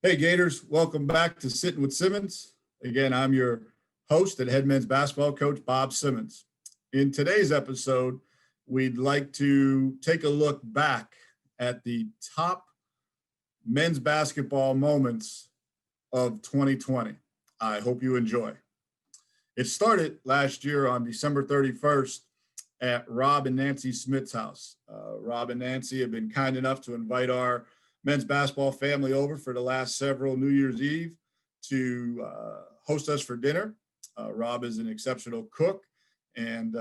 Hey Gators, welcome back to Sittin with Simmons. Again, I'm your host and head men's basketball coach, Bob Simmons. In today's episode, we'd like to take a look back at the top men's basketball moments of 2020. I hope you enjoy. It started last year on December 31st at Rob and Nancy Smith's house. Rob and Nancy have been kind enough to invite our men's basketball family over for the last several New Year's Eve to host us for dinner. Rob is an exceptional cook, and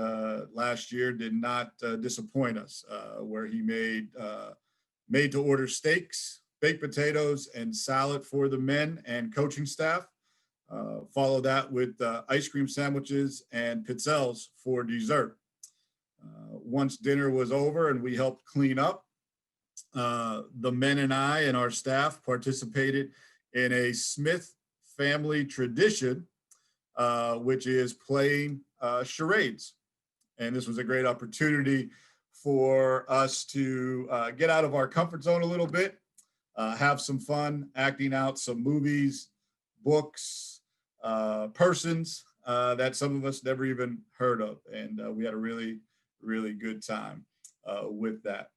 last year did not disappoint us, where he made to order steaks, baked potatoes, and salad for the men and coaching staff. Follow that with ice cream sandwiches and pizzelles for dessert. Once dinner was over and we helped clean up, the men and I and our staff participated in a Smith family tradition, which is playing charades. And this was a great opportunity for us to get out of our comfort zone a little bit, have some fun, acting out some movies, books, persons that some of us never even heard of. And we had a really, really good time with that.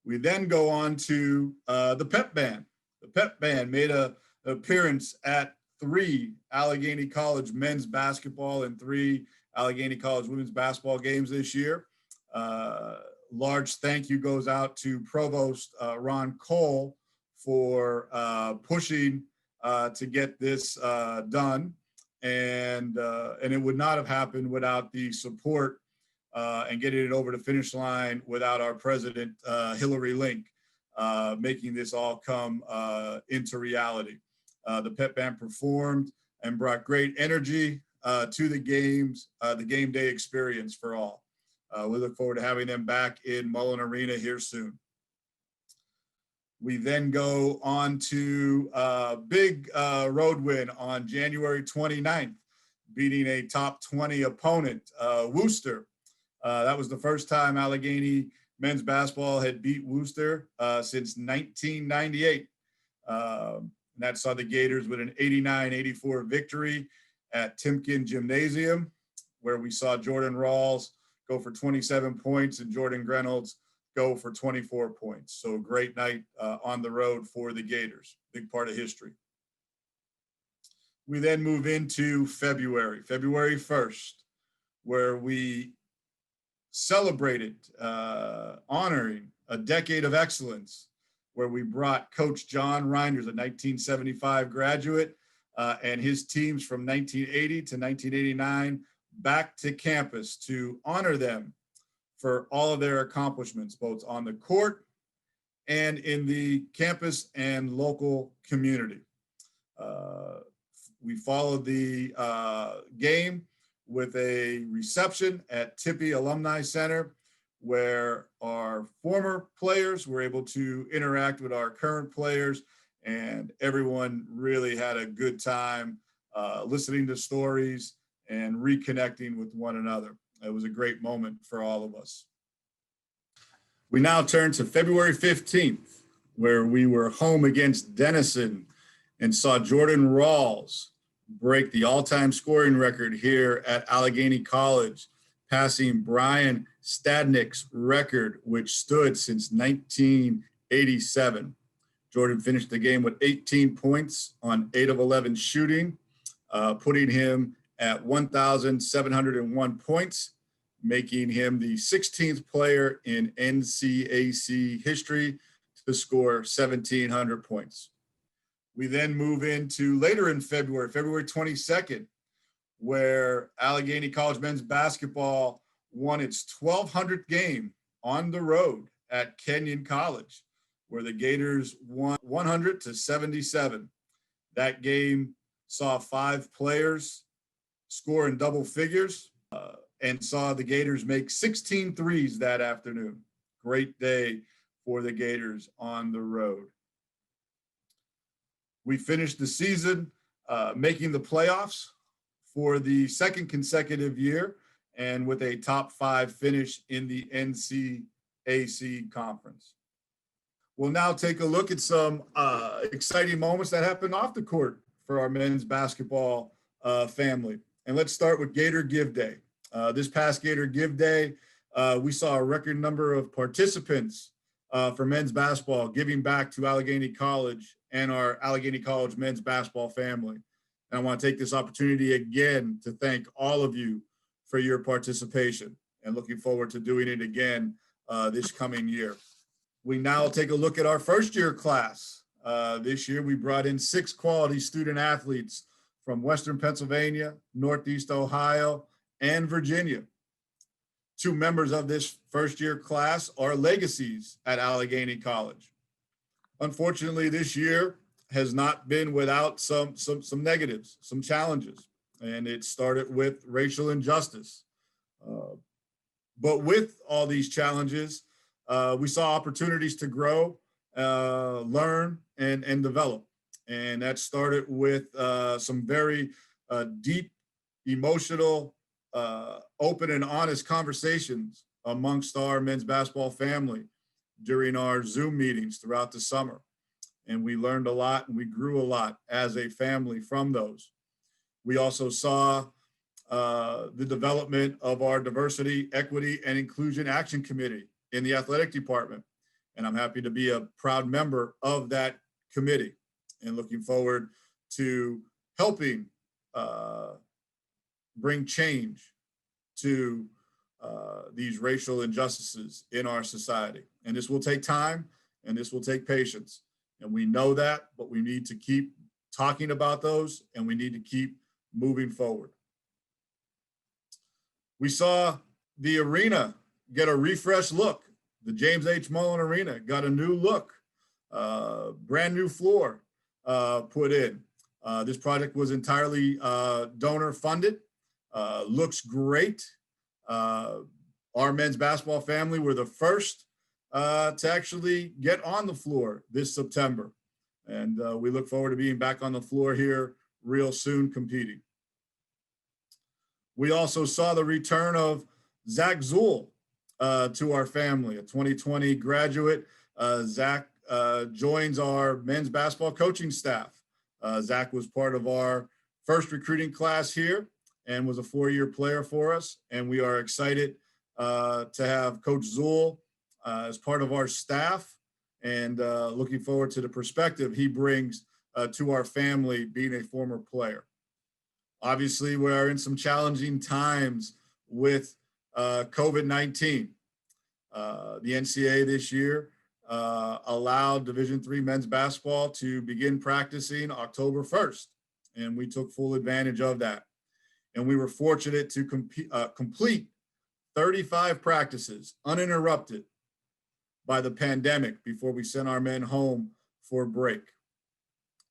We then go on to the pep band. The pep band made an appearance at 3 Allegheny College men's basketball and 3 Allegheny College women's basketball games this year. Large thank you goes out to Provost Ron Cole for pushing to get this done. And it would not have happened without the support and getting it over the finish line without our president, Hillary Link, making this all come into reality. The pep band performed and brought great energy to the games, the game day experience for all. We look forward to having them back in Mullins Arena here soon. We then go on to a big road win on January 29th, beating a top 20 opponent, Worcester. That was the first time Allegheny men's basketball had beat Worcester since 1998. And that saw the Gators with an 89-84 victory at Timken Gymnasium, where we saw Jordan Rawls go for 27 points and Jordan Grenolds go for 24 points. So a great night on the road for the Gators, big part of history. We then move into February 1st, where we celebrated honoring a decade of excellence, where we brought Coach John Reinders, a 1975 graduate, and his teams from 1980 to 1989 back to campus to honor them for all of their accomplishments, both on the court and in the campus and local community. We followed the game with a reception at Tippy Alumni Center, where our former players were able to interact with our current players, and everyone really had a good time listening to stories and reconnecting with one another. It was a great moment for all of us. We now turn to February 15th, where we were home against Denison and saw Jordan Rawls break the all-time scoring record here at Allegheny College, passing Brian Stadnick's record, which stood since 1987. Jordan finished the game with 18 points on 8 of 11 shooting, putting him at 1,701 points, making him the 16th player in NCAC history to score 1,700 points. We then move into later in February 22nd, where Allegheny College men's basketball won its 1,200th game on the road at Kenyon College, where the Gators won 100-77. That game saw 5 players score in double figures and saw the Gators make 16 threes that afternoon. Great day for the Gators on the road. We finished the season making the playoffs for the second consecutive year and with a top 5 finish in the NCAC conference. We'll now take a look at some exciting moments that happened off the court for our men's basketball family. And let's start with Gator Give Day. This past Gator Give Day, we saw a record number of participants for men's basketball giving back to Allegheny College and our Allegheny College men's basketball family. And I want to take this opportunity again to thank all of you for your participation and looking forward to doing it again this coming year. We now take a look at our first year class. This year, we brought in 6 quality student athletes from Western Pennsylvania, Northeast Ohio, and Virginia. 2 members of this first year class are legacies at Allegheny College. Unfortunately, this year has not been without some negatives, some challenges, and it started with racial injustice. But with all these challenges, we saw opportunities to grow, learn, and develop. And that started with some very deep, emotional, open and honest conversations amongst our men's basketball family during our Zoom meetings throughout the summer. And we learned a lot and we grew a lot as a family from those. We also saw the development of our Diversity, Equity, and Inclusion Action Committee in the athletic department. And I'm happy to be a proud member of that committee and looking forward to helping bring change to these racial injustices in our society. And this will take time and this will take patience. And we know that, but we need to keep talking about those and we need to keep moving forward. We saw the arena get a refresh look. The James H. Mullins Arena got a new look, brand new floor put in. This project was entirely donor funded, looks great. Our men's basketball family were the first to actually get on the floor this September. And we look forward to being back on the floor here real soon competing. We also saw the return of Zach Zool to our family, a 2020 graduate. Zach joins our men's basketball coaching staff. Zach was part of our first recruiting class here and was a 4-year player for us. And we are excited to have Coach Zool as part of our staff and looking forward to the perspective he brings to our family being a former player. Obviously, we are in some challenging times with COVID-19. The NCAA this year allowed Division III men's basketball to begin practicing October 1st, and we took full advantage of that. And we were fortunate to complete 35 practices uninterrupted by the pandemic before we sent our men home for break.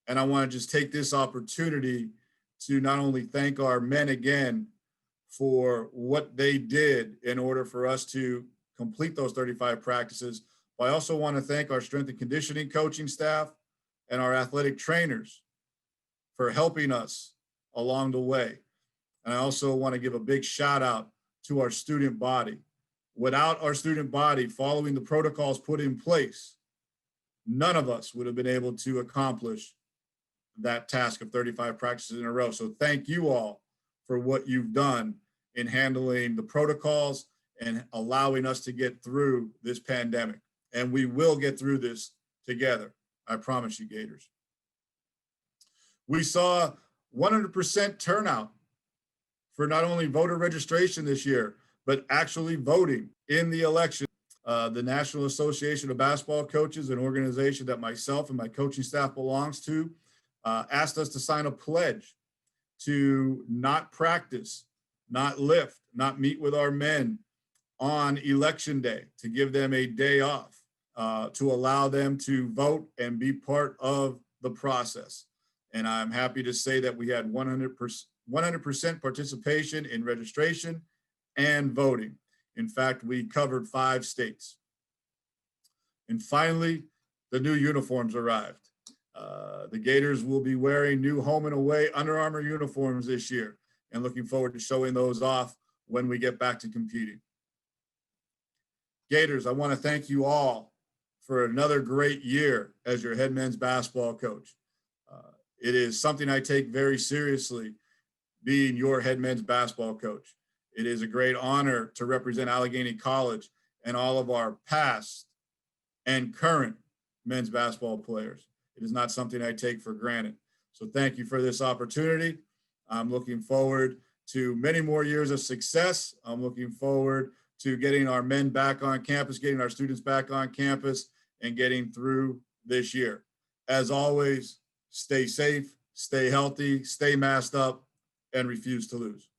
And I want to just take this opportunity to not only thank our men again for what they did in order for us to complete those 35 practices, but I also want to thank our strength and conditioning coaching staff and our athletic trainers for helping us along the way. And I also want to give a big shout out to our student body. Without our student body following the protocols put in place, none of us would have been able to accomplish that task of 35 practices in a row. So thank you all for what you've done in handling the protocols and allowing us to get through this pandemic. And we will get through this together. I promise you, Gators. We saw 100% turnout for not only voter registration this year, but actually voting in the election. The National Association of Basketball Coaches, an organization that myself and my coaching staff belongs to, asked us to sign a pledge to not practice, not lift, not meet with our men on election day, to give them a day off, to allow them to vote and be part of the process. And I'm happy to say that we had 100% participation in registration and voting. In fact, we covered 5 states. And finally, the new uniforms arrived. The Gators will be wearing new home and away Under Armour uniforms this year, and looking forward to showing those off when we get back to competing. Gators, I want to thank you all for another great year as your head men's basketball coach. It is something I take very seriously, being your head men's basketball coach. It is a great honor to represent Allegheny College and all of our past and current men's basketball players. It is not something I take for granted. So thank you for this opportunity. I'm looking forward to many more years of success. I'm looking forward to getting our men back on campus, getting our students back on campus, and getting through this year. As always, stay safe, stay healthy, stay masked up, and refuse to lose.